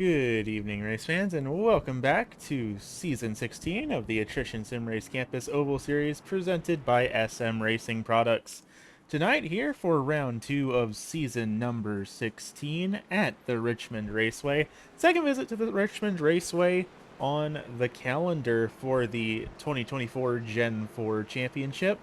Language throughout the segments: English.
Good evening, race fans, and welcome back to Season 16 of the Attrition Sim Race Campus Oval Series presented by SM Racing Products. Tonight, here for round 2 of season number 16 at the Richmond Raceway. Second visit to the Richmond Raceway on the calendar for the 2024 Gen 4 Championship.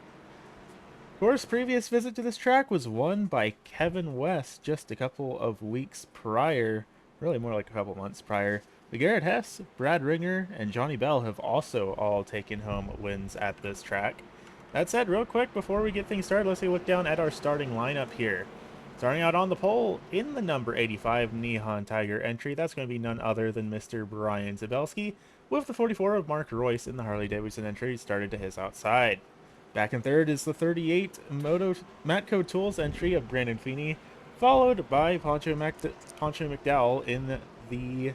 Of course, previous visit to this track was won by Kevin West just a couple of weeks prior, really more like a couple months prior. But Garrett Hess, Brad Ringer, and Johnny Bell have also all taken home wins at this track. That said, real quick, before we get things started, let's take a look down at our starting lineup here. Starting out on the pole in the number 85 Neon Tiger entry, that's going to be none other than Mr. Brian Zabelski, with the 44 of Mark Royce in the Harley-Davidson entry started to his outside. Back in third is the 38 Matco Tools entry of Brandon Feeney, followed by Poncho McDowell in the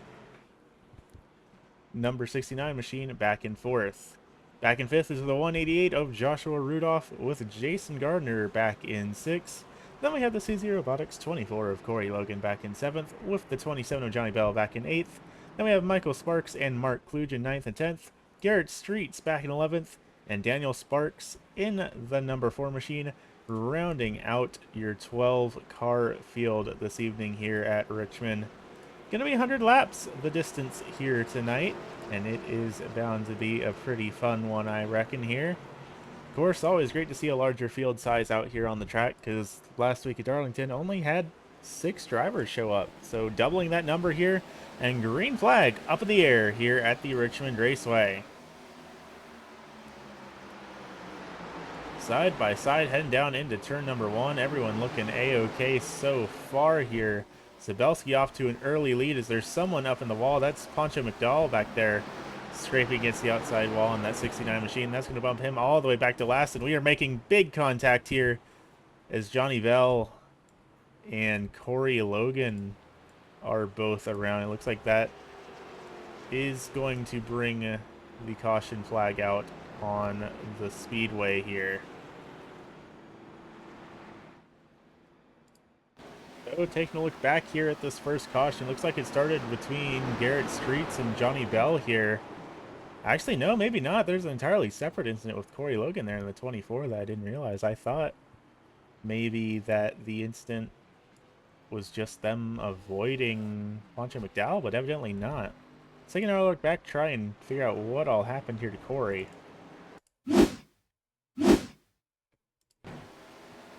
number 69 machine back in fourth. Back in fifth is the 188 of Joshua Rudolph with Jason Gardner back in sixth. Then we have the CZ Robotics 24 of Corey Logan back in seventh, with the 27 of Johnny Bell back in eighth. Then we have Michael Sparks and Mark Kluge in ninth and 10th. Garrett Streets back in 11th. And Daniel Sparks in the number 4 machine, rounding out your 12-car field this evening here at Richmond. Gonna be 100 laps the distance here tonight, and it is bound to be a pretty fun one, I reckon, here. Of course, always great to see a larger field size out here on the track, because last week at Darlington only had 6 drivers show up. So doubling that number here, and green flag up in the air here at the Richmond Raceway. Side by side, heading down into turn number 1. Everyone looking A-OK so far here. Zabelski off to an early lead as there's someone up in the wall. That's Poncho McDowell back there, scraping against the outside wall on that 69 machine. That's going to bump him all the way back to last, and we are making big contact here as Johnny Bell and Corey Logan are both around. It looks like that is going to bring the caution flag out on the speedway here. So taking a look back here at this first caution, looks like it started between Garrett Streets and Johnny Bell here. Actually, no, maybe not. There's an entirely separate incident with Corey Logan there in the 24 that I didn't realize. I thought maybe that the incident was just them avoiding Poncho McDowell, but evidently not. So taking another look back, try and figure out what all happened here to Corey.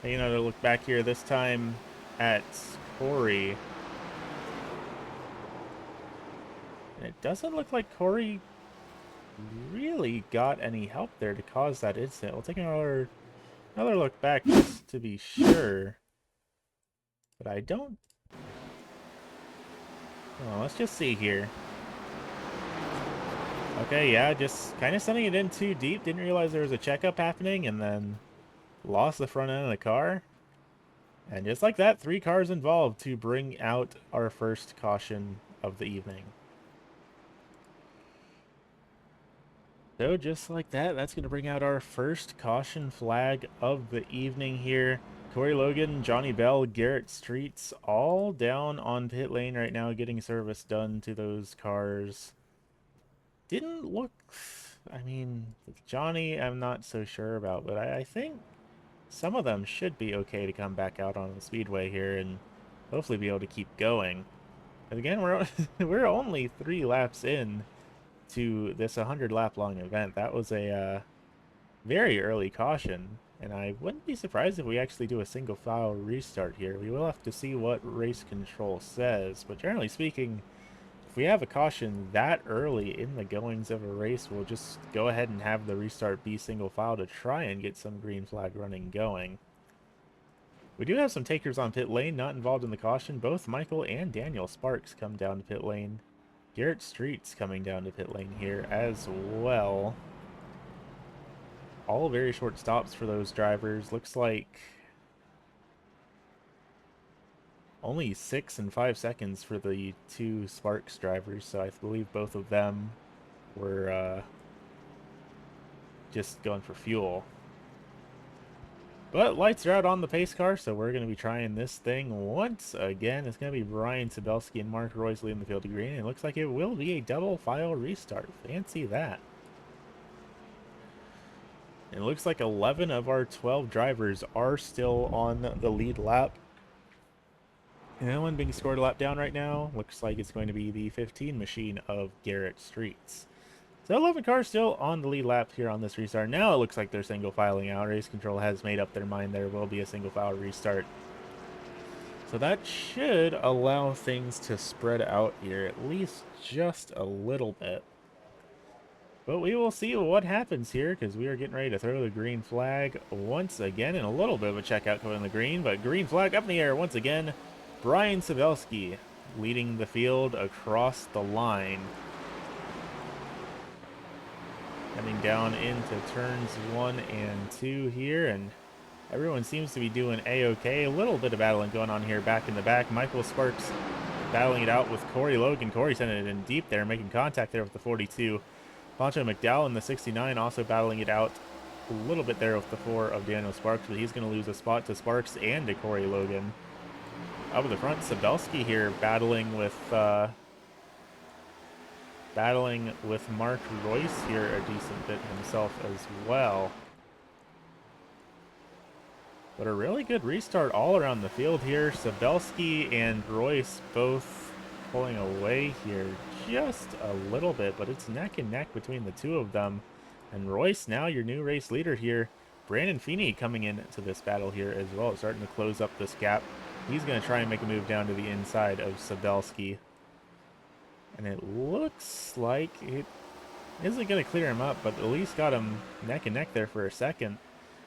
Taking another look back here, this time at Corey. And it doesn't look like Corey really got any help there to cause that incident. We'll take another look back just to be sure. But I don't... Oh, let's just see here. Okay, yeah, just kind of sending it in too deep. Didn't realize there was a checkup happening, and then lost the front end of the car. And just like that, 3 cars involved to bring out our first caution of the evening. So just like that, that's going to bring out our first caution flag of the evening here. Corey Logan, Johnny Bell, Garrett Streets, all down on pit lane right now, getting service done to those cars. Didn't look... I mean, Johnny, I'm not so sure about, but I think some of them should be okay to come back out on the speedway here and hopefully be able to keep going. But again, we're only 3 laps in to this 100 lap long event. That was a very early caution, and I wouldn't be surprised if we actually do a single file restart here. We will have to see what race control says, but generally speaking, if we have a caution that early in the goings of a race, we'll just go ahead and have the restart be single file to try and get some green flag running going. We do have some takers on pit lane, not involved in the caution. Both Michael and Daniel Sparks come down to pit lane. Garrett Streets coming down to pit lane here as well. All very short stops for those drivers. Looks like only 6 and 5 seconds for the 2 Sparks drivers, so I believe both of them were just going for fuel. But lights are out on the pace car, so we're going to be trying this thing once again. It's going to be Brian Sabelski and Mark Royce leading the field to green. It looks like it will be a double file restart. Fancy that. It looks like 11 of our 12 drivers are still on the lead lap. And no one being scored a lap down right now. Looks like it's going to be the 15 machine of Garrett Streets. So 11 cars still on the lead lap here on this restart. Now it looks like they're single filing out. Race Control has made up their mind there will be a single file restart. So that should allow things to spread out here, at least just a little bit. But we will see what happens here, because we are getting ready to throw the green flag once again, and a little bit of a checkout coming in the green, but green flag up in the air once again. Brian Sabelski leading the field across the line. Coming down into turns 1 and 2 here, and everyone seems to be doing A-okay. A little bit of battling going on here back in the back. Michael Sparks battling it out with Corey Logan. Corey sending it in deep there, making contact there with the 42. Poncho McDowell in the 69 also battling it out a little bit there with the 4 of Daniel Sparks, but he's going to lose a spot to Sparks and to Corey Logan. Up at the front, Sabelski here battling with Mark Royce here a decent bit himself as well. But a really good restart all around the field here. Sabelski and Royce both pulling away here just a little bit, but it's neck and neck between the two of them. And Royce, now your new race leader here. Brandon Feeney coming into this battle here as well, starting to close up this gap. He's going to try and make a move down to the inside of Sabelski. And it looks like it isn't going to clear him up, but at least got him neck and neck there for a second.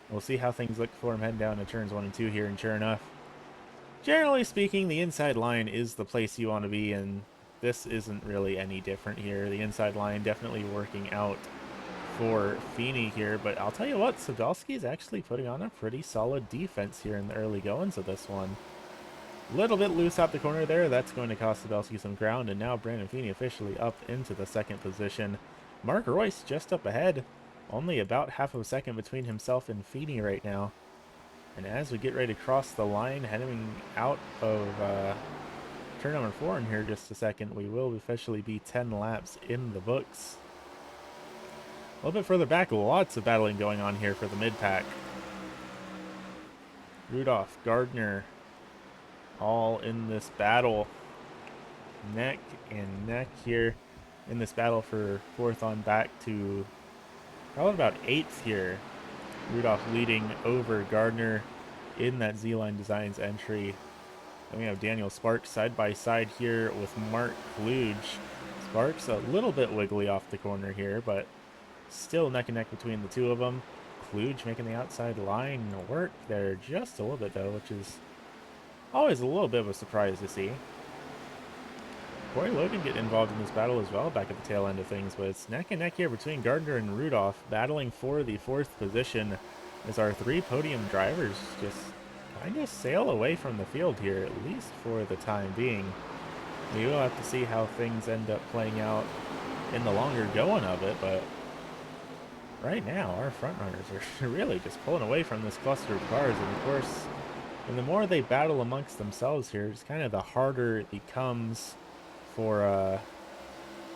We'll see how things look for him heading down to turns 1 and 2 here, and sure enough, generally speaking, the inside line is the place you want to be, and this isn't really any different here. The inside line definitely working out for Feeney here, but I'll tell you what, Sabelski is actually putting on a pretty solid defense here in the early goings of this one. A little bit loose out the corner there. That's going to cost Sabelski some ground, and now Brandon Feeney officially up into the second position. Mark Royce just up ahead. Only about half of a second between himself and Feeney right now. And as we get ready to cross the line, heading out of turn number 4 in here just a second, we will officially be 10 laps in the books. A little bit further back, lots of battling going on here for the mid-pack. Rudolph, Gardner, all in this battle. Neck and neck here in this battle for 4th on back to probably about 8th here. Rudolph leading over Gardner in that Z-Line Designs entry. Then we have Daniel Sparks side by side here with Mark Kluge. Sparks a little bit wiggly off the corner here, but still neck and neck between the two of them. Kluge making the outside line work there just a little bit though, which is always a little bit of a surprise to see. Corey Logan getting involved in this battle as well back at the tail end of things, but it's neck and neck here between Gardner and Rudolph, battling for the 4th position as our 3 podium drivers just kind of sail away from the field here, at least for the time being. We will have to see how things end up playing out in the longer going of it, but right now our front runners are really just pulling away from this cluster of cars, and of course, and the more they battle amongst themselves here, it's kind of the harder it becomes for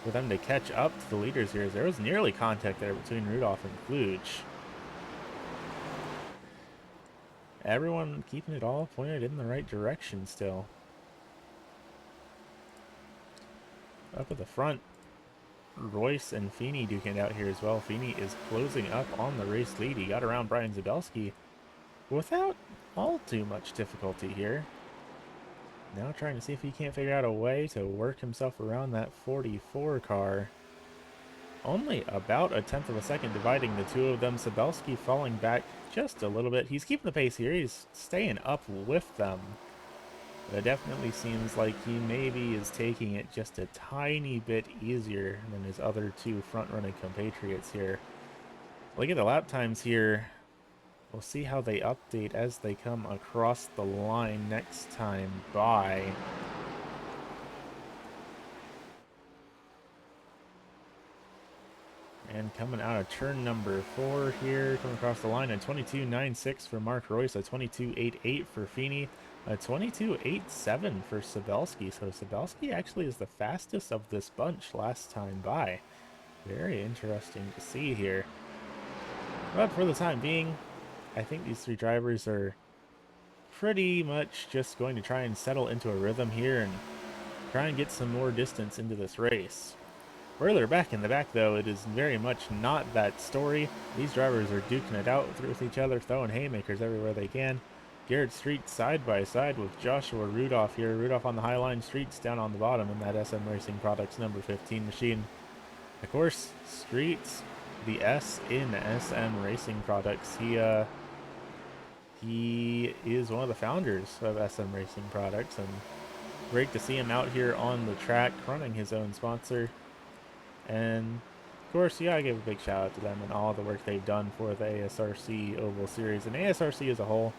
them to catch up to the leaders here. There was nearly contact there between Rudolph and Kluge. Everyone keeping it all pointed in the right direction still. Up at the front, Royce and Feeney duking it out here as well. Feeney is closing up on the race lead. He got around Brian Zabelski without all too much difficulty here. Now trying to see if he can't figure out a way to work himself around that 44 car. Only about a 1/10 of a second dividing the two of them. Sabelski falling back just a little bit. He's keeping the pace here. He's staying up with them. But it definitely seems like he maybe is taking it just a tiny bit easier than his other 2 front-running compatriots here. Look at the lap times here. We'll see how they update as they come across the line next time by. And coming out of turn number 4 here, coming across the line, a 22.96 for Mark Royce, a 22.88 for Feeney, a 22.87 for Sabelski. So Sabelski actually is the fastest of this bunch last time by. Very interesting to see here. But for the time being, I think these three drivers are pretty much just going to try and settle into a rhythm here and try and get some more distance into this race. Further back in the back, though, it is very much not that story. These drivers are duking it out with each other, throwing haymakers everywhere they can. Garrett Street side by side with Joshua Rudolph here. Rudolph on the high line, Streets down on the bottom in that SM Racing Products number 15 machine. Of course, Streets, the S in SM Racing Products. He is one of the founders of SM Racing Products, and great to see him out here on the track running his own sponsor. And of course, yeah, I give a big shout out to them and all the work they've done for the ASRC Oval Series and ASRC as a whole.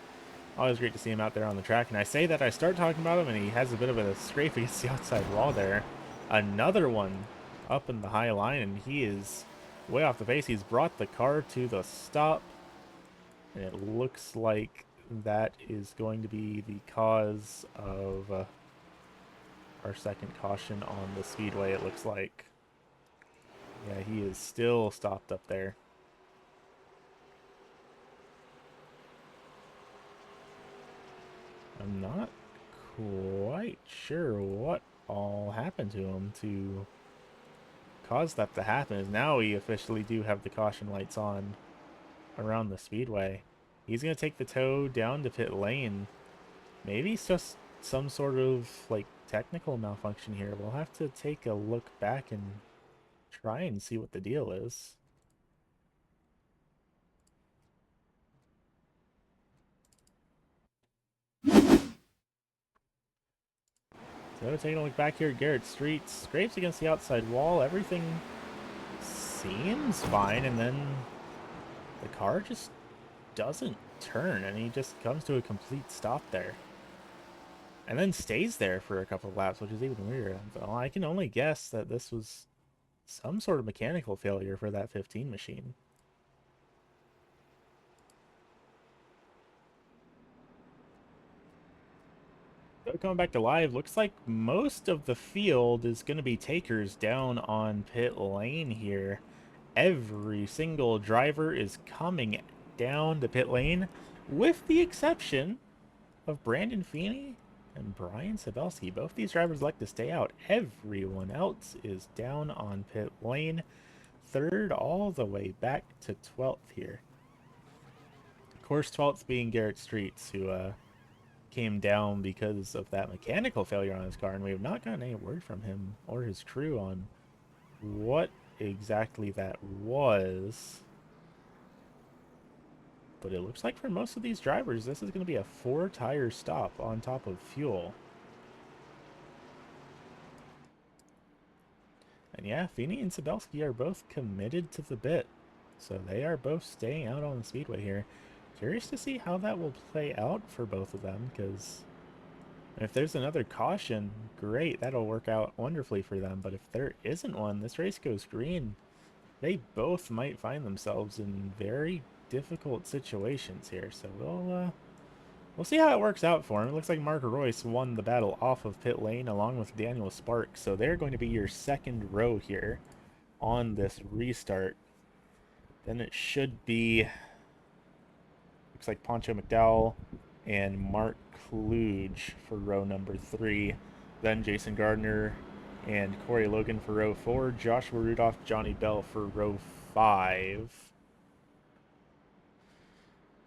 Always great to see him out there on the track. And I say that I start talking about him, and he has a bit of a scrape against the outside wall there. Another one up in the high line, and he is way off the pace. He's brought the car to the stop, and it looks like that is going to be the cause of our second caution on the speedway, it looks like. Yeah, he is still stopped up there. I'm not quite sure what all happened to him to cause that to happen. Now we officially do have the caution lights on around the speedway. He's going to take the tow down to pit lane. Maybe it's just some sort of like technical malfunction here. We'll have to take a look back and try and see what the deal is. So taking a look back here at Garrett Street, scrapes against the outside wall. Everything seems fine, and then the car just doesn't turn, and he just comes to a complete stop there. And then stays there for a couple of laps, which is even weirder. Well, I can only guess that this was some sort of mechanical failure for that 15 machine. So coming back to live, looks like most of the field is going to be takers down on pit lane here. Every single driver is coming down to pit lane, with the exception of Brandon Feeney and Brian Sabelski. Both these drivers like to stay out. Everyone else is down on pit lane. Third all the way back to 12th here. Of course, 12th being Garrett Streets, who came down because of that mechanical failure on his car, and we have not gotten any word from him or his crew on what exactly that was. But it looks like for most of these drivers, this is going to be a 4-tire stop on top of fuel. And yeah, Feeney and Sabelski are both committed to the bit, so they are both staying out on the speedway here. Curious to see how that will play out for both of them, because if there's another caution, great, that'll work out wonderfully for them. But if there isn't one, this race goes green. They both might find themselves in very difficult situations here. So we'll see how it works out for him. It looks like Mark Royce won the battle off of pit lane along with Daniel Sparks. So they're going to be your second row here on this restart. Then it should be, looks like Poncho McDowell and Mark Kluge for row number 3. Then Jason Gardner and Corey Logan for row 4. Joshua Rudolph, Johnny Bell for row 5.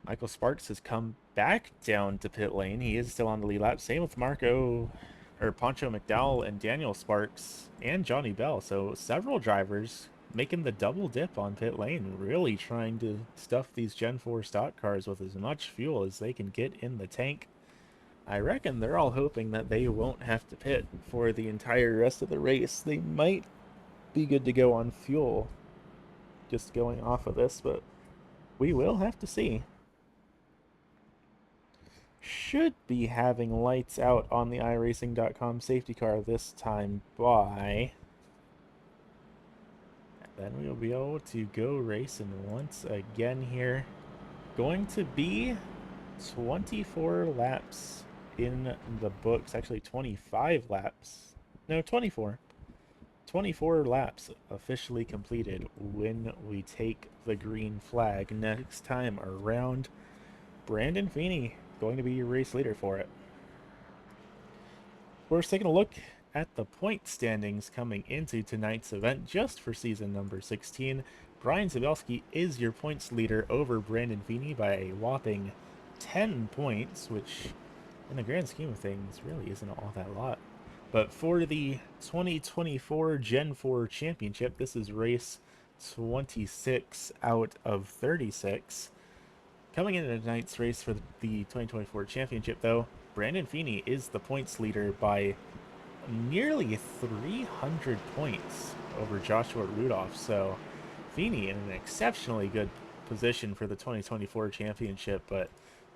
Michael Sparks has come back down to pit lane. He is still on the lead lap. Same with Poncho McDowell and Daniel Sparks and Johnny Bell. So several drivers making the double dip on pit lane, really trying to stuff these Gen 4 stock cars with as much fuel as they can get in the tank. I reckon they're all hoping that they won't have to pit for the entire rest of the race. They might be good to go on fuel just going off of this, but we will have to see. Should be having lights out on the iRacing.com safety car this time by Then we'll be able to go racing once again here. Going to be 24 laps in the books. Actually, 25 laps. No, 24. 24 laps officially completed when we take the green flag next time around. Brandon Feeney going to be your race leader for it. We're taking a look at the point standings coming into tonight's event just for season number 16. Brian Sabelski is your points leader over Brandon Feeney by a whopping 10 points, which in the grand scheme of things really isn't all that lot. But for the 2024 Gen 4 Championship, this is race 26 out of 36. Coming into tonight's race for the 2024 Championship, though, Brandon Feeney is the points leader by nearly 300 points over Joshua Rudolph. So Feeney in an exceptionally good position for the 2024 Championship, but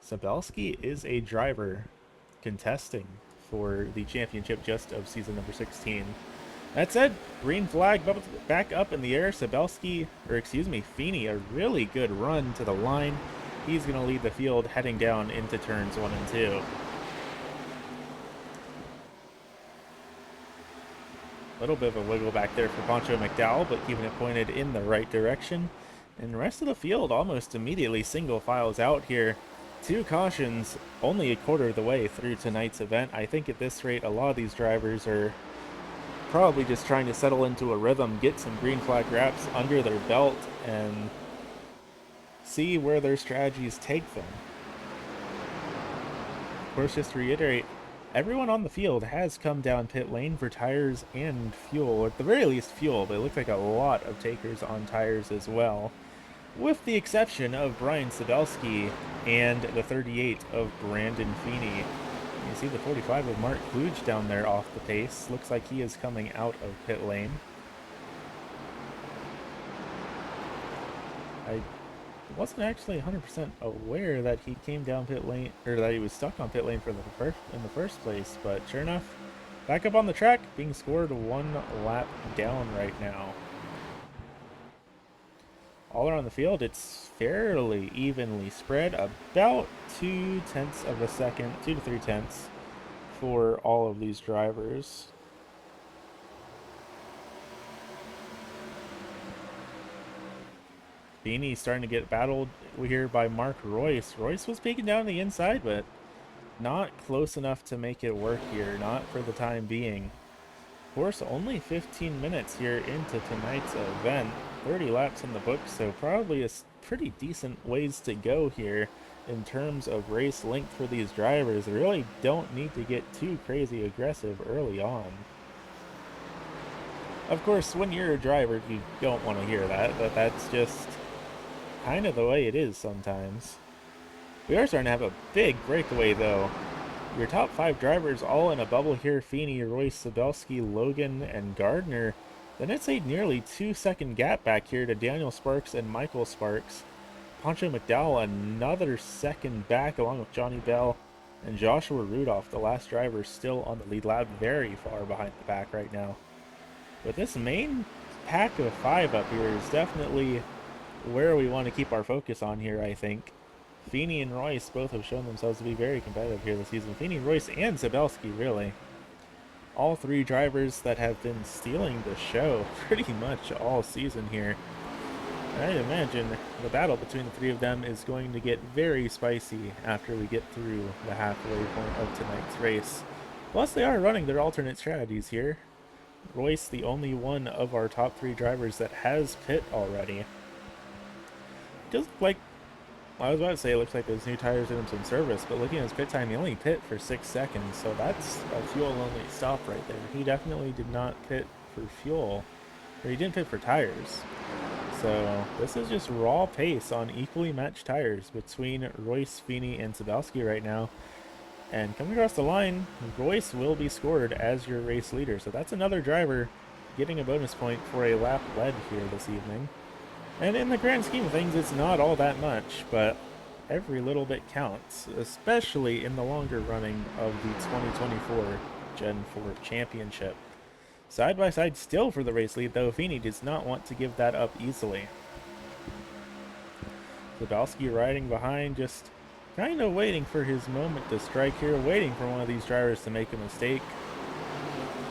Sabelski is a driver contesting for the championship just of season number 16. That said, green flag back up in the air. Feeney, a really good run to the line. He's going to lead the field heading down into turns 1 and 2. A little bit of a wiggle back there for Poncho McDowell, but keeping it pointed in the right direction. And the rest of the field almost immediately single files out here. 2 cautions, only a quarter of the way through tonight's event. I think at this rate, a lot of these drivers are probably just trying to settle into a rhythm, get some green flag wraps under their belt, and see where their strategies take them. Of course, just to reiterate, everyone on the field has come down pit lane for tires and fuel, or at the very least fuel, but it looks like a lot of takers on tires as well, with the exception of Brian Sabelski and the 38 of Brandon Feeney. You see the 45 of Mark Kluge down there off the pace. Looks like he is coming out of pit lane. I wasn't actually 100% aware that he came down pit lane, or that he was stuck on pit lane for in the first place, but sure enough, back up on the track, being scored 1 lap down right now. All around the field, it's fairly evenly spread, about 2 tenths of a second, 2 to 3 tenths for all of these drivers. Feeney starting to get battled here by Mark Royce. Royce was peeking down the inside, but not close enough to make it work here, not for the time being. Of course, only 15 minutes here into tonight's event. 30 laps in the book, so probably a pretty decent ways to go here in terms of race length for these drivers. They really don't need to get too crazy aggressive early on. Of course, when you're a driver, you don't want to hear that, but that's just kind of the way it is sometimes. We are starting to have a big breakaway, though. Your top 5 drivers all in a bubble here: Feeney, Royce, Sabelski, Logan, and Gardner. Then it's a nearly 2-second gap back here to Daniel Sparks and Michael Sparks. Poncho McDowell another second back, along with Johnny Bell and Joshua Rudolph, the last driver, still on the lead lap, very far behind the pack right now. But this main pack of 5 up here is definitely where we want to keep our focus on here, I think. Feeney and Royce both have shown themselves to be very competitive here this season. Feeney, Royce, and Sabelski, really. All 3 drivers that have been stealing the show pretty much all season here. And I imagine the battle between the 3 of them is going to get very spicy after we get through the halfway point of tonight's race. Plus, they are running their alternate strategies here. Royce, the only one of our top 3 drivers that has pit already. Just like, I was about to say, it looks like those new tires did him some service, but looking at his pit time, he only pit for 6 seconds, so that's a fuel-only stop right there. He definitely did not pit for fuel, or he didn't pit for tires. So this is just raw pace on equally matched tires between Royce, Feeney, and Sabelski right now. And coming across the line, Royce will be scored as your race leader, so that's another driver getting a bonus point for a lap led here this evening. And in the grand scheme of things, it's not all that much, but every little bit counts, especially in the longer running of the 2024 Gen 4 Championship. Side by side still for the race lead, though. Feeney does not want to give that up easily. Zabelski riding behind, just kind of waiting for his moment to strike here, waiting for one of these drivers to make a mistake.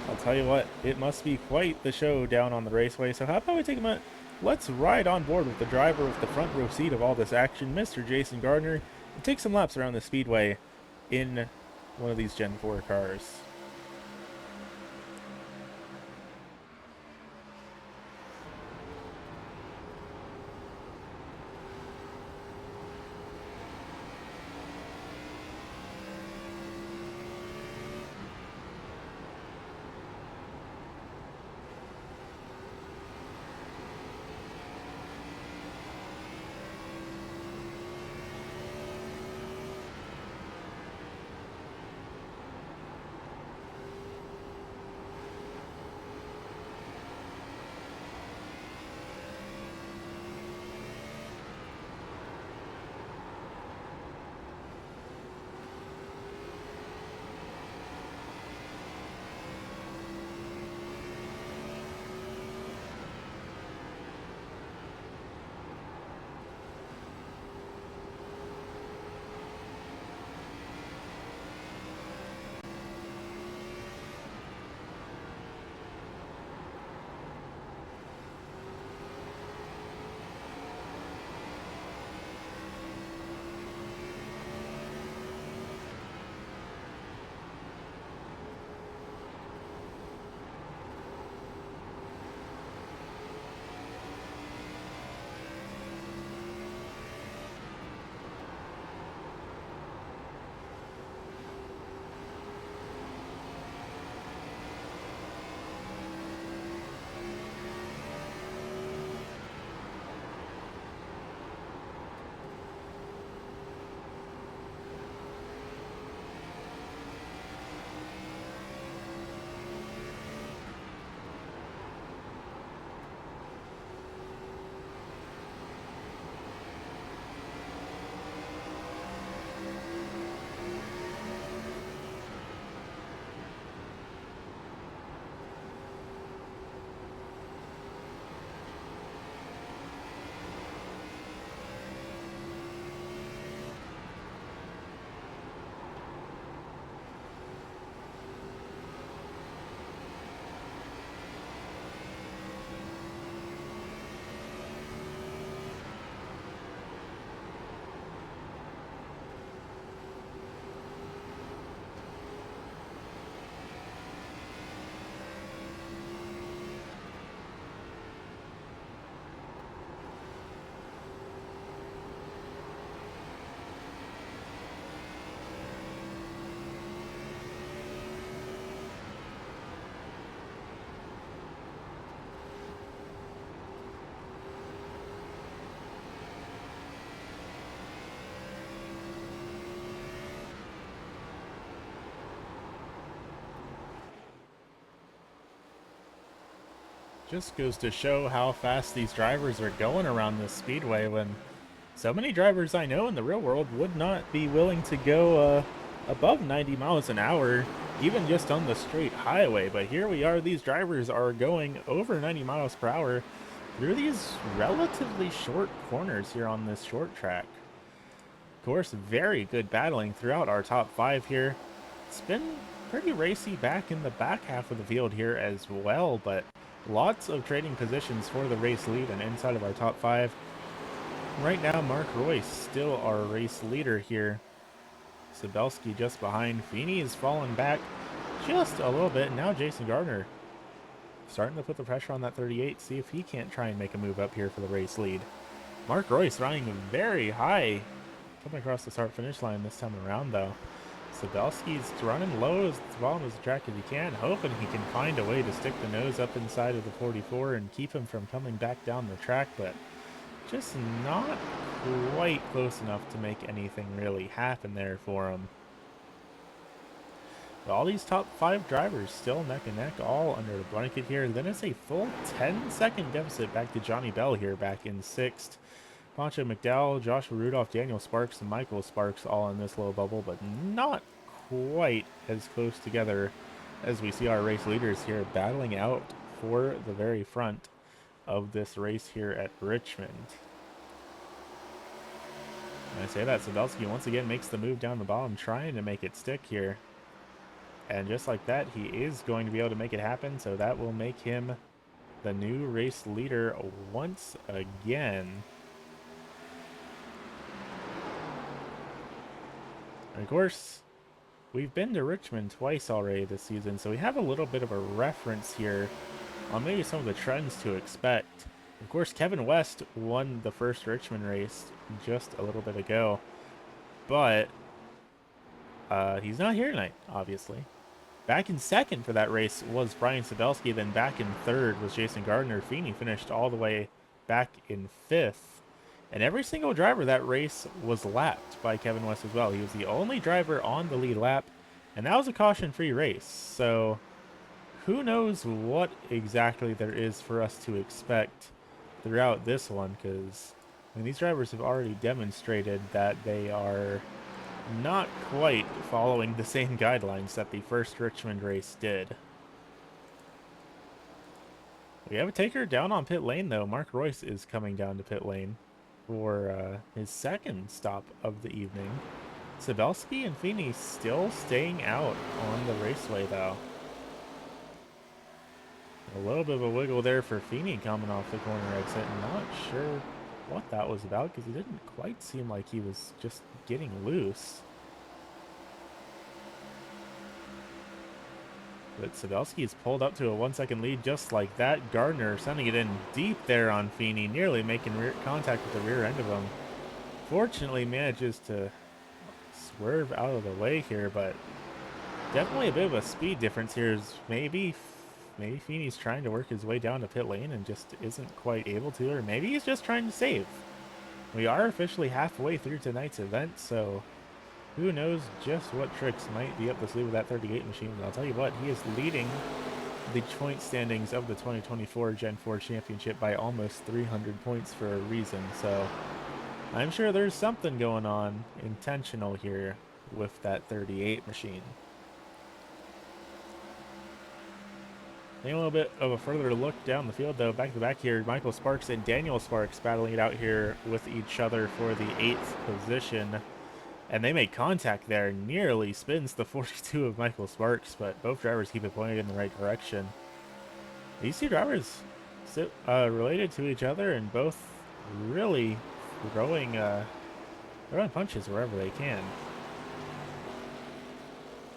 I'll tell you what, it must be quite the show down on the raceway, so how about we take a minute? Let's ride on board with the driver with the front row seat of all this action, Mr. Jason Gardner, and take some laps around the speedway in one of these Gen 4 cars. Just goes to show how fast these drivers are going around this speedway when so many drivers I know in the real world would not be willing to go above 90 miles an hour, even just on the straight highway. But here we are, these drivers are going over 90 miles per hour through these relatively short corners here on this short track. Of course, very good battling throughout our top five here. It's been pretty racy back in the back half of the field here as well, but lots of trading positions for the race lead and inside of our top five. Right now, Mark Royce still our race leader here. Sabelski just behind. Feeney is falling back just a little bit. Now Jason Gardner starting to put the pressure on that 38, see if he can't try and make a move up here for the race lead. Mark Royce running very high, coming across the start-finish line this time around, though. Sabelski's running low as the bottom of the track as he can, hoping he can find a way to stick the nose up inside of the 44 and keep him from coming back down the track, but just not quite close enough to make anything really happen there for him. But all these top five drivers still neck and neck, all under the blanket here. Then it's a full 10-second deficit back to Johnny Bell here back in sixth. Poncho McDowell, Joshua Rudolph, Daniel Sparks, and Michael Sparks all in this little bubble, but not quite as close together as we see our race leaders here battling out for the very front of this race here at Richmond. And I say that Sabelski once again makes the move down the bottom, trying to make it stick here. And just like that, he is going to be able to make it happen, so that will make him the new race leader once again. And of course, we've been to Richmond twice already this season, so we have a little bit of a reference here on maybe some of the trends to expect. Of course, Kevin West won the first Richmond race just a little bit ago, but he's not here tonight, obviously. Back in second for that race was Brian Sabelski. Then back in third was Jason Gardner. Feeney finished all the way back in fifth. And every single driver that race was lapped by Kevin West as well. He was the only driver on the lead lap, and that was a caution-free race. So who knows what exactly there is for us to expect throughout this one, because I mean, these drivers have already demonstrated that they are not quite following the same guidelines that the first Richmond race did. We have a taker down on pit lane, though. Mark Royce is coming down to pit lane for his second stop of the evening. Sabelski and Feeney still staying out on the raceway, though. A little bit of a wiggle there for Feeney coming off the corner exit. Not sure what that was about, because he didn't quite seem like he was just getting loose. But Sabelski's pulled up to a 1 second lead just like that. Gardner sending it in deep there on Feeney, nearly making contact with the rear end of him. Fortunately manages to swerve out of the way here, but definitely a bit of a speed difference here. Is maybe Feeney's trying to work his way down to pit lane and just isn't quite able to, or maybe he's just trying to save. We are officially halfway through tonight's event, so who knows just what tricks might be up the sleeve with that 38 machine. But I'll tell you what, he is leading the point standings of the 2024 Gen 4 Championship by almost 300 points for a reason. So I'm sure there's something going on intentional here with that 38 machine. Taking a little bit of a further look down the field, though, back to back here, Michael Sparks and Daniel Sparks battling it out here with each other for the 8th position. And they make contact there, nearly spins the 42 of Michael Sparks, but both drivers keep it pointed in the right direction. These two drivers related to each other and both really throwing punches wherever they can.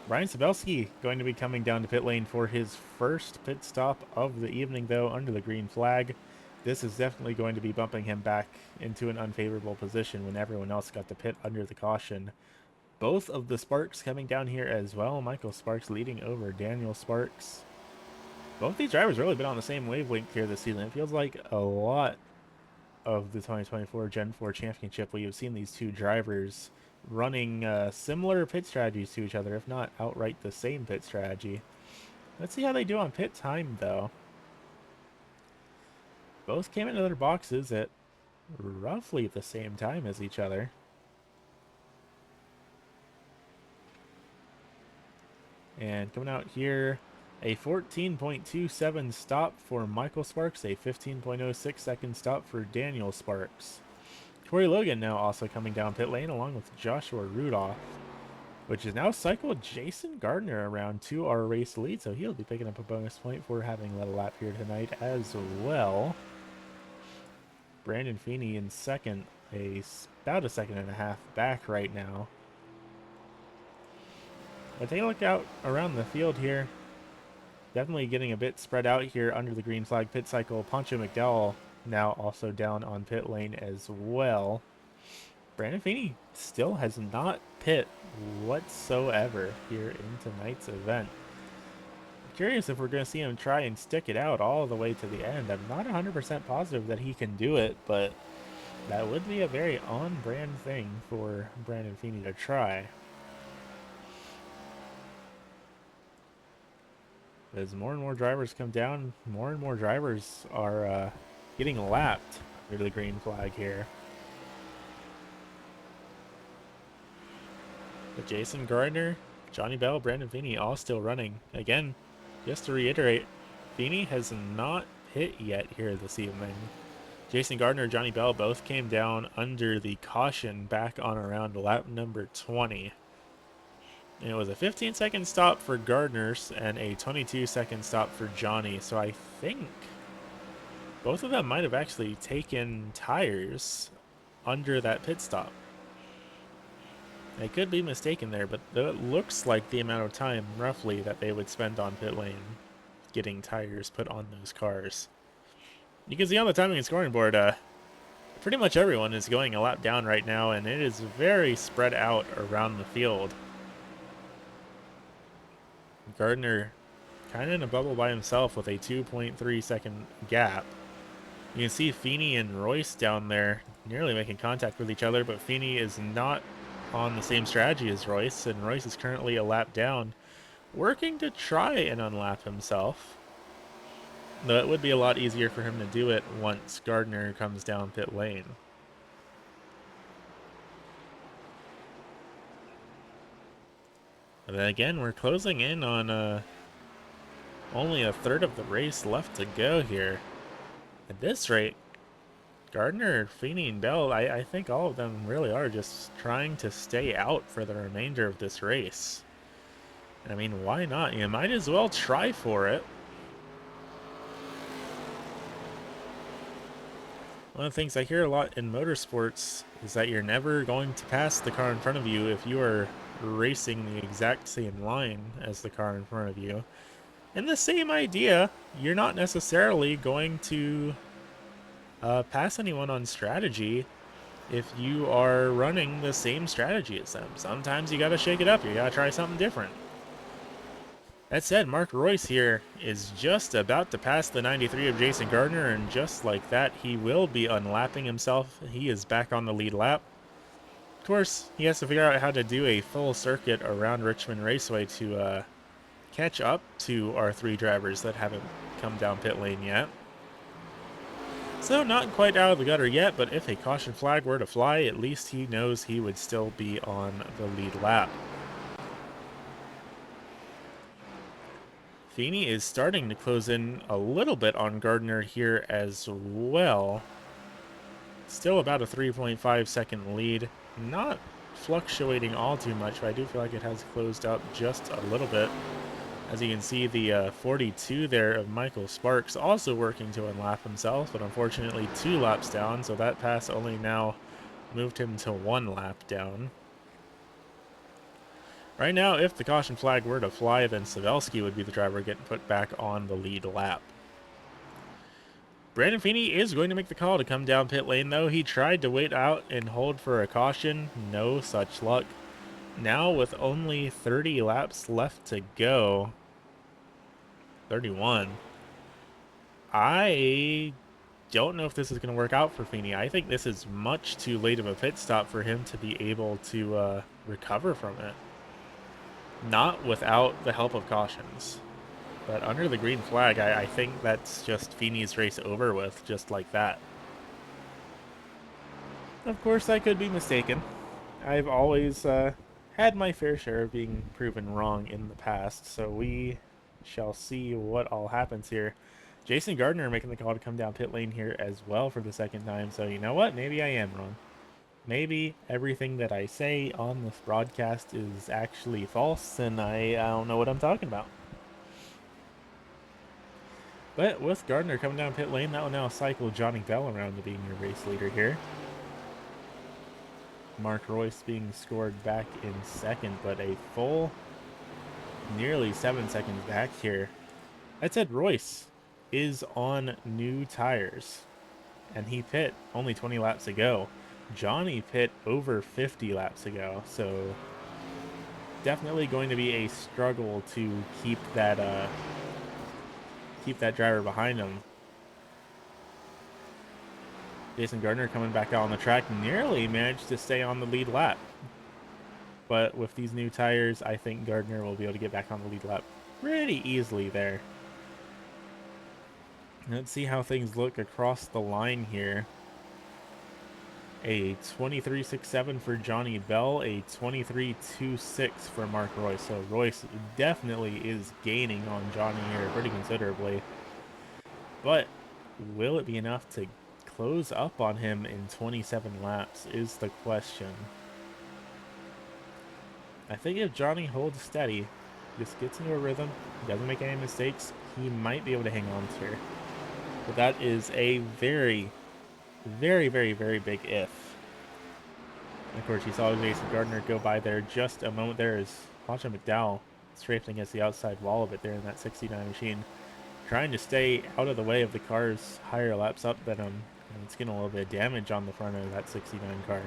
Brian Sabelski going to be coming down to pit lane for his first pit stop of the evening, though, under the green flag. This is definitely going to be bumping him back into an unfavorable position when everyone else got to pit under the caution. Both of the Sparks coming down here as well. Michael Sparks leading over Daniel Sparks. Both these drivers really been on the same wavelength here this season. It feels like a lot of the 2024 Gen 4 Championship where you've seen these two drivers running similar pit strategies to each other, if not outright the same pit strategy. Let's see how they do on pit time, though. Both came into their boxes at roughly the same time as each other. And coming out here, a 14.27 stop for Michael Sparks, a 15.06 second stop for Daniel Sparks. Corey Logan now also coming down pit lane along with Joshua Rudolph, which is now cycled Jason Gardner around to our race lead, so he'll be picking up a bonus point for having led a lap here tonight as well. Brandon Feeney in second, about a second and a half back right now. But take a look out around the field here. Definitely getting a bit spread out here under the green flag pit cycle. Poncho McDowell now also down on pit lane as well. Brandon Feeney still has not pit whatsoever here in tonight's event. I'm curious if we're going to see him try and stick it out all the way to the end. I'm not 100% positive that he can do it, but that would be a very on-brand thing for Brandon Feeney to try. As more and more drivers come down, more and more drivers are getting lapped under the green flag here. But Jason Gardner Johnny Bell, Brandon Feeney, all still running. Again, just to reiterate, Feeney has not hit yet here this evening. Jason Gardner and Johnny Bell both came down under the caution back on around lap number 20. And it was a 15-second stop for Gardner's and a 22-second stop for Johnny. So I think both of them might have actually taken tires under that pit stop. I could be mistaken there, but it looks like the amount of time, roughly, that they would spend on pit lane getting tires put on those cars. You can see on the timing and scoring board, pretty much everyone is going a lap down right now, and it is very spread out around the field. Gardner kind of in a bubble by himself with a 2.3 second gap. You can see Feeney and Royce down there nearly making contact with each other, but Feeney is not on the same strategy as Royce, and Royce is currently a lap down, working to try and unlap himself. Though it would be a lot easier for him to do it once Gardner comes down pit lane. And then again, we're closing in on only a third of the race left to go here. At this rate, Gardner, Feeney, and Bell, I think all of them really are just trying to stay out for the remainder of this race. I mean, why not? You might as well try for it. One of the things I hear a lot in motorsports is that you're never going to pass the car in front of you if you are racing the exact same line as the car in front of you. And the same idea, you're not necessarily going to pass anyone on strategy if you are running the same strategy as them. Sometimes you gotta shake it up, you gotta try something different. That said, Mark Royce here is just about to pass the 93 of Jason Gardner, and just like that, he will be unlapping himself. He is back on the lead lap. Of course, he has to figure out how to do a full circuit around Richmond Raceway to catch up to our three drivers that haven't come down pit lane yet. So not quite out of the gutter yet, but if a caution flag were to fly, at least he knows he would still be on the lead lap. Feeney is starting to close in a little bit on Gardner here as well. Still about a 3.5 second lead. Not fluctuating all too much, but I do feel like it has closed up just a little bit. As you can see, the 42 there of Michael Sparks also working to unlap himself, but unfortunately 2 laps down, so that pass only now moved him to 1 lap down. Right now, if the caution flag were to fly, then Savelski would be the driver getting put back on the lead lap. Brandon Feeney is going to make the call to come down pit lane, though. He tried to wait out and hold for a caution. No such luck. Now, with only 30 laps left to go, 31, I don't know if this is going to work out for Feeney. I think this is much too late of a pit stop for him to be able to recover from it. Not without the help of cautions. But under the green flag, I think that's just Feeney's race over with, just like that. Of course, I could be mistaken. I've always had my fair share of being proven wrong in the past, so we shall see what all happens here. Jason Gardner making the call to come down pit lane here as well for the second time, so you know what? Maybe I am wrong. Maybe everything that I say on this broadcast is actually false, and I don't know what I'm talking about. But with Gardner coming down pit lane, that will now cycle Johnny Bell around to being your race leader here. Mark Royce being scored back in second, but a full nearly 7 seconds back here. That said, Royce is on new tires, and he pit only 20 laps ago. Johnny pit over 50 laps ago, so definitely going to be a struggle to keep that driver behind him. Jason Gardner coming back out on the track, nearly managed to stay on the lead lap. But with these new tires, I think Gardner will be able to get back on the lead lap pretty easily there. Let's see how things look across the line here. A 23.67 for Johnny Bell, a 23.26 for Mark Royce. So Royce definitely is gaining on Johnny here pretty considerably. But will it be enough to close up on him in 27 laps is the question. I think if Johnny holds steady, just gets into a rhythm, doesn't make any mistakes, he might be able to hang on to her. But that is a very, very, very, very big if. And of course, you saw Jason Gardner go by there just a moment there as Pacha McDowell strafing against the outside wall of it there in that 69 machine, trying to stay out of the way of the cars higher laps up than him. And it's getting a little bit of damage on the front of that 69 car.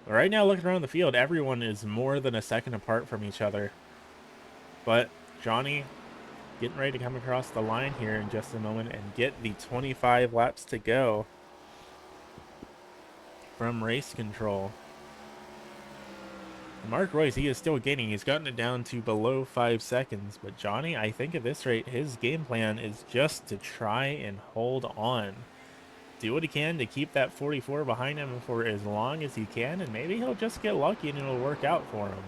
But right now, looking around the field, everyone is more than a second apart from each other. But Johnny getting ready to come across the line here in just a moment and get the 25 laps to go from race control. Mark Royce, he is still gaining. He's gotten it down to below 5 seconds. But Johnny, I think at this rate, his game plan is just to try and hold on. Do what he can to keep that 44 behind him for as long as he can, and maybe he'll just get lucky and it'll work out for him.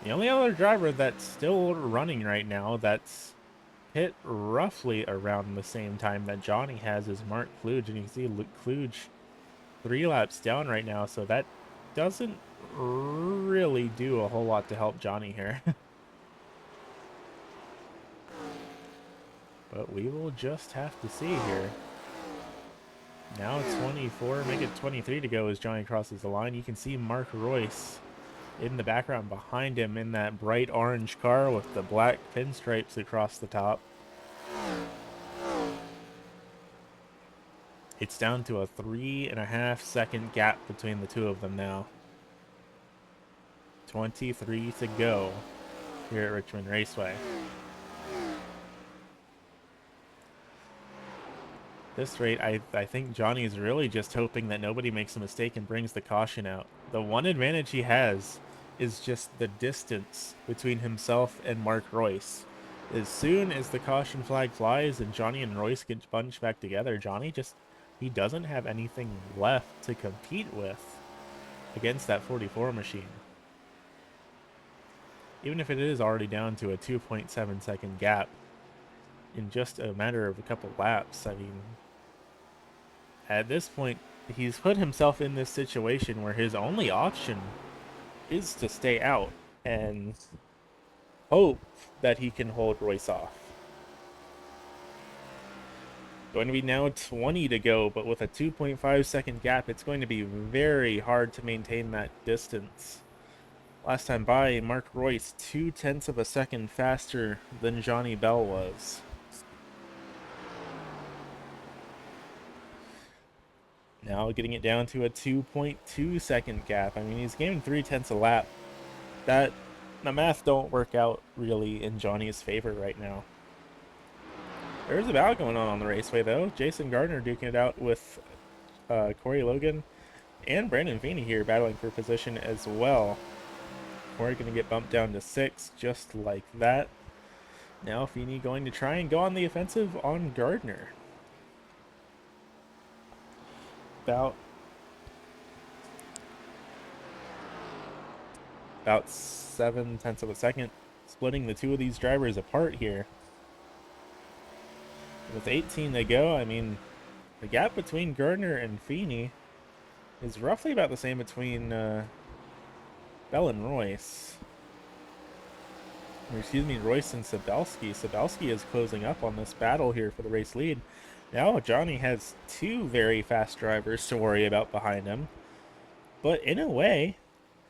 The only other driver that's still running right now that's hit roughly around the same time that Johnny has is Mark Kluge, and you can see Kluge 3 laps down right now, so that doesn't really do a whole lot to help Johnny here. But we will just have to see here. Now 24, make it 23 to go as Johnny crosses the line. You can see Mark Royce in the background behind him in that bright orange car with the black pinstripes across the top. It's down to a 3.5 second gap between the two of them now. 23 to go here at Richmond Raceway. This rate, I think Johnny's really just hoping that nobody makes a mistake and brings the caution out. The one advantage he has is just the distance between himself and Mark Royce. As soon as the caution flag flies and Johnny and Royce get bunched back together, Johnny just, he doesn't have anything left to compete with against that 44 machine. Even if it is already down to a 2.7 second gap in just a matter of a couple laps, I mean, at this point, he's put himself in this situation where his only option is to stay out and hope that he can hold Royce off. Going to be now 20 to go, but with a 2.5 second gap, it's going to be very hard to maintain that distance. Last time by, Mark Royce 0.2 of a second faster than Johnny Bell was. Now getting it down to a 2.2 second gap. I mean, he's gaining 0.3 a lap. The math don't work out really in Johnny's favor right now. There's a battle going on the raceway, though. Jason Gardner duking it out with Corey Logan and Brandon Feeney here battling for position as well. Corey going to get bumped down to 6 just like that. Now Feeney going to try and go on the offensive on Gardner. About 0.7 of a second, splitting the two of these drivers apart here. With 18 to go, I mean, the gap between Gardner and Feeney is roughly about the same between Bell and Royce. Or excuse me, Royce and Sabelski. Sabelski is closing up on this battle here for the race lead. Now Johnny has 2 very fast drivers to worry about behind him. But in a way,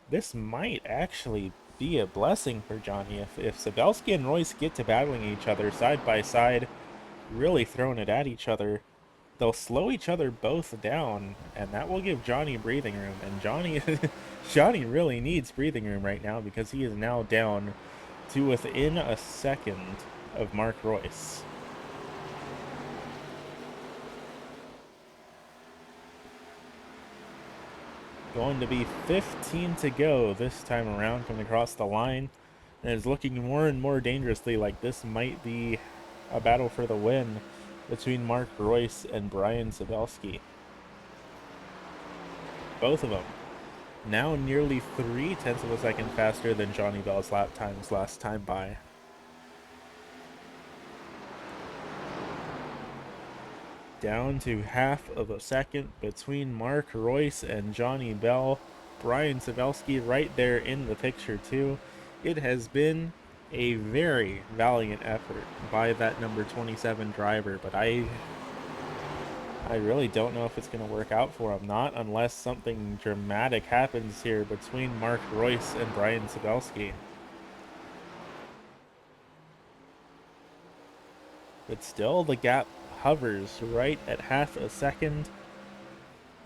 this might actually be a blessing for Johnny. If Sabelski and Royce get to battling each other side by side, really throwing it at each other, they'll slow each other both down, and that will give Johnny breathing room. And Johnny really needs breathing room right now because he is now down to within a second of Mark Royce. Going to be 15 to go this time around coming across the line. And it's looking more and more dangerously like this might be a battle for the win between Mark Royce and Brian Sabelski. Both of them now nearly 0.3 of a second faster than Johnny Bell's lap times last time by. Down to 0.5 of a second between Mark Royce and Johnny Bell. Brian Sabelski right there in the picture too. It has been a very valiant effort by that number 27 driver, but I really don't know if it's going to work out for him. Not unless something dramatic happens here between Mark Royce and Brian Sabelski. But still, the gap hovers right at 0.5 a second.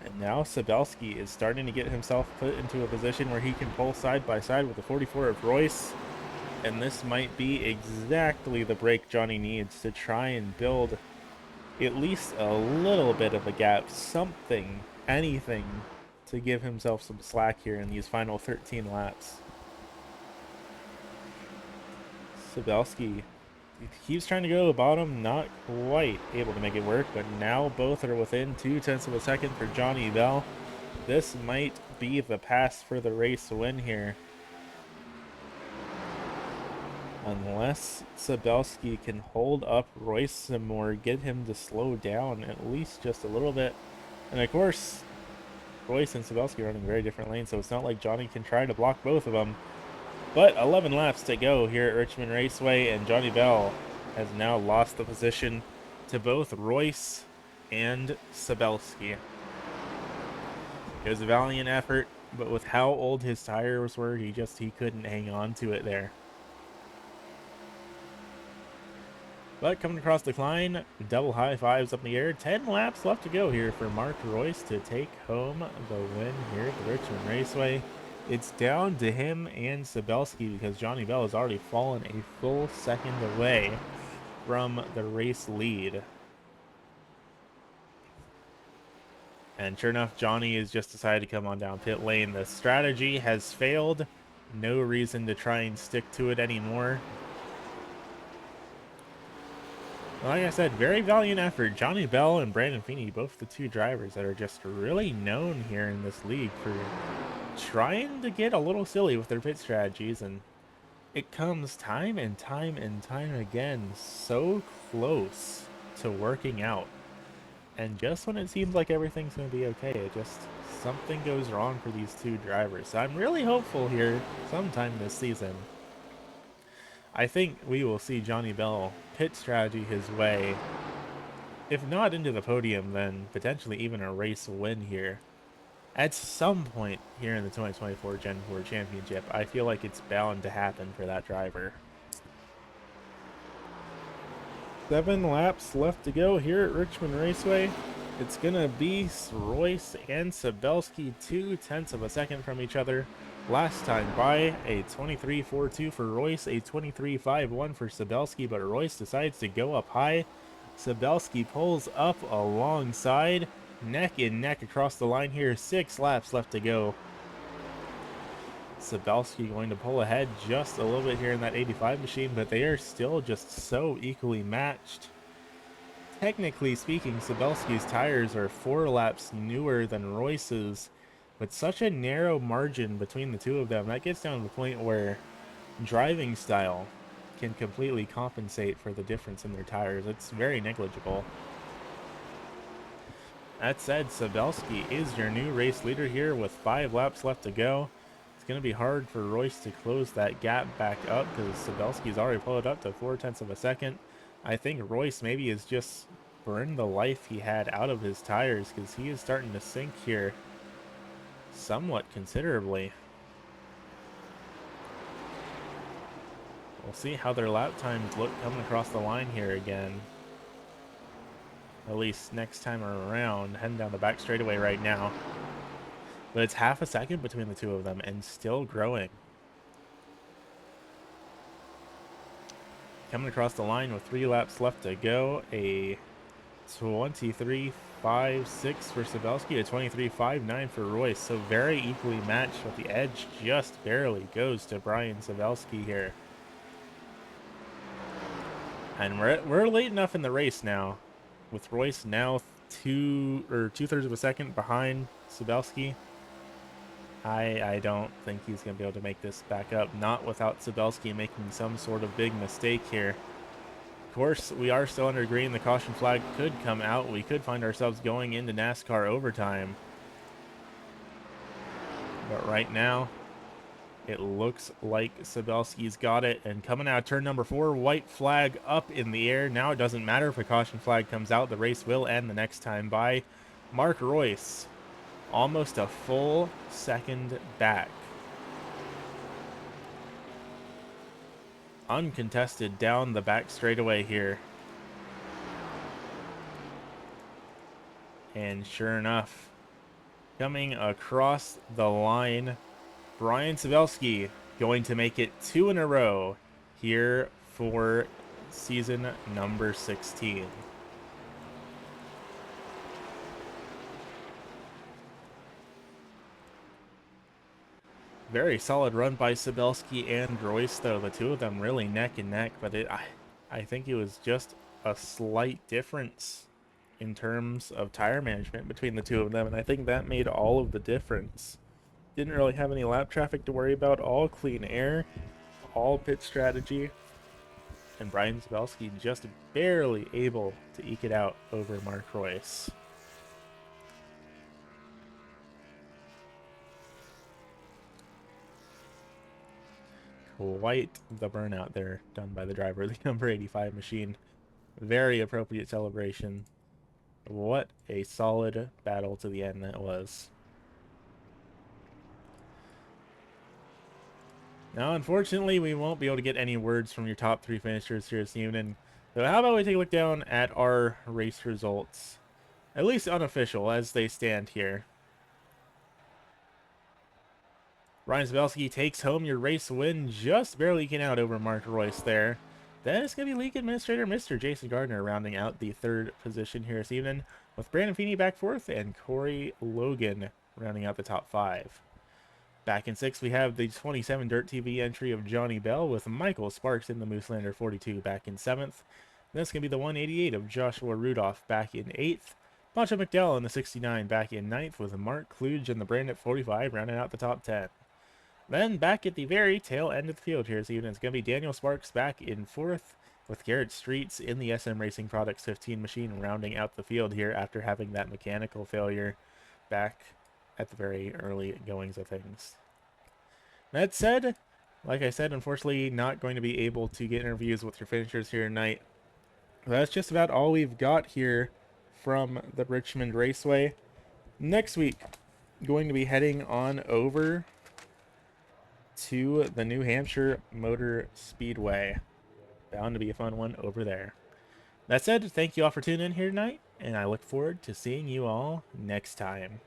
And now Sabelski is starting to get himself put into a position where he can pull side by side with the 44 of Royce. And this might be exactly the break Johnny needs to try and build at least a little bit of a gap, something, anything, to give himself some slack here in these final 13 laps. Sabelski keeps trying to go to the bottom, not quite able to make it work, but now both are within 0.2 of a second for Johnny Bell. This might be the pass for the race win here. Unless Sabelski can hold up Royce some more, get him to slow down at least just a little bit. And of course, Royce and Sabelski are running very different lanes, so it's not like Johnny can try to block both of them. But 11 laps to go here at Richmond Raceway, and Johnny Bell has now lost the position to both Royce and Sabelski. It was a valiant effort, but with how old his tires were, he couldn't hang on to it there. But coming across the line, double high fives up in the air. 10 laps left to go here for Mark Royce to take home the win here at the Richmond Raceway. It's down to him and Sabelski because Johnny Bell has already fallen a full second away from the race lead. And sure enough, Johnny has just decided to come on down pit lane. The strategy has failed. No reason to try and stick to it anymore. Like I said, very valiant effort. Johnny Bell and Brandon Feeney, both the two drivers that are just really known here in this league for trying to get a little silly with their pit strategies, and it comes time and time and time again so close to working out. And just when it seems like everything's going to be okay, something goes wrong for these two drivers. So I'm really hopeful here sometime this season. I think we will see Johnny Bell pit strategy his way, if not into the podium, then potentially even a race win here. At some point here in the 2024 Gen 4 Championship, I feel like it's bound to happen for that driver. 7 laps left to go here at Richmond Raceway. It's going to be Royce and Sabelski 0.2 of a second from each other. Last time by a 23.42 for Royce, a 23.51 for Sabelski, but Royce decides to go up high. Sabelski pulls up alongside, neck and neck across the line here. 6 laps left to go. Sabelski going to pull ahead just a little bit here in that 85 machine, but they are still just so equally matched. Technically speaking, Sabelski's tires are 4 laps newer than Royce's, with such a narrow margin between the two of them, that gets down to the point where driving style can completely compensate for the difference in their tires. It's very negligible. That said, Sabelski is your new race leader here with 5 laps left to go. It's going to be hard for Royce to close that gap back up because Sabelski's already pulled up to 0.4 of a second. I think Royce maybe has just burned the life he had out of his tires because he is starting to sink here somewhat considerably. We'll see how their lap times look coming across the line here again. At least next time around, heading down the back straightaway right now. But it's 0.5 a second between the two of them and still growing. Coming across the line with 3 laps left to go, a 23.56 for Sabelski, a 23.59 for Royce. So very equally matched, but the edge just barely goes to Brian Sabelski here. And we're late enough in the race now, with Royce now 2/3 of a second behind Sabelski. I don't think he's gonna be able to make this back up. Not without Sabelski making some sort of big mistake here. Of course, we are still under green. The caution flag could come out. We could find ourselves going into NASCAR overtime. But right now, it looks like Sabelski's got it. And coming out of turn number 4, white flag up in the air. Now it doesn't matter if a caution flag comes out. The race will end the next time by. Mark Royce, almost a full second back. Uncontested down the back straightaway here. And sure enough, coming across the line, Brian Sabelski going to make it 2 in a row here for season number 16. Very solid run by Sabelski and Royce, though. The two of them really neck and neck, but I think it was just a slight difference in terms of tire management between the two of them, and I think that made all of the difference. Didn't really have any lap traffic to worry about, all clean air, all pit strategy, and Brian Sabelski just barely able to eke it out over Mark Royce. Quite the burnout there done by the driver of the number 85 machine. Very appropriate celebration. What a solid battle to the end that was. Now, unfortunately, we won't be able to get any words from your top 3 finishers here this evening. So how about we take a look down at our race results? At least unofficial, as they stand here. Ryan Sabelski takes home your race win, just barely eking out over Mark Royce there. Then it's going to be League Administrator Mr. Jason Gardner rounding out the 3rd position here this evening, with Brandon Feeney back 4th and Corey Logan rounding out the top 5. Back in 6th, we have the 27 Dirt TV entry of Johnny Bell, with Michael Sparks in the Mooselander 42 back in 7th. That's going to be the 188 of Joshua Rudolph back in 8th. Pancho McDowell in the 69 back in 9th, with Mark Kluge in the Brand at 45 rounding out the top 10. Then back at the very tail end of the field here this evening, it's going to be Daniel Sparks back in 4th, with Garrett Streets in the SM Racing Products 15 machine rounding out the field here after having that mechanical failure back at the very early goings of things. That said, like I said, unfortunately not going to be able to get interviews with your finishers here tonight. That's just about all we've got here from the Richmond Raceway. Next week, going to be heading on over to the New Hampshire Motor Speedway. Bound to be a fun one over there. That said, thank you all for tuning in here tonight, and I look forward to seeing you all next time.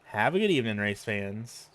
Have a good evening, race fans.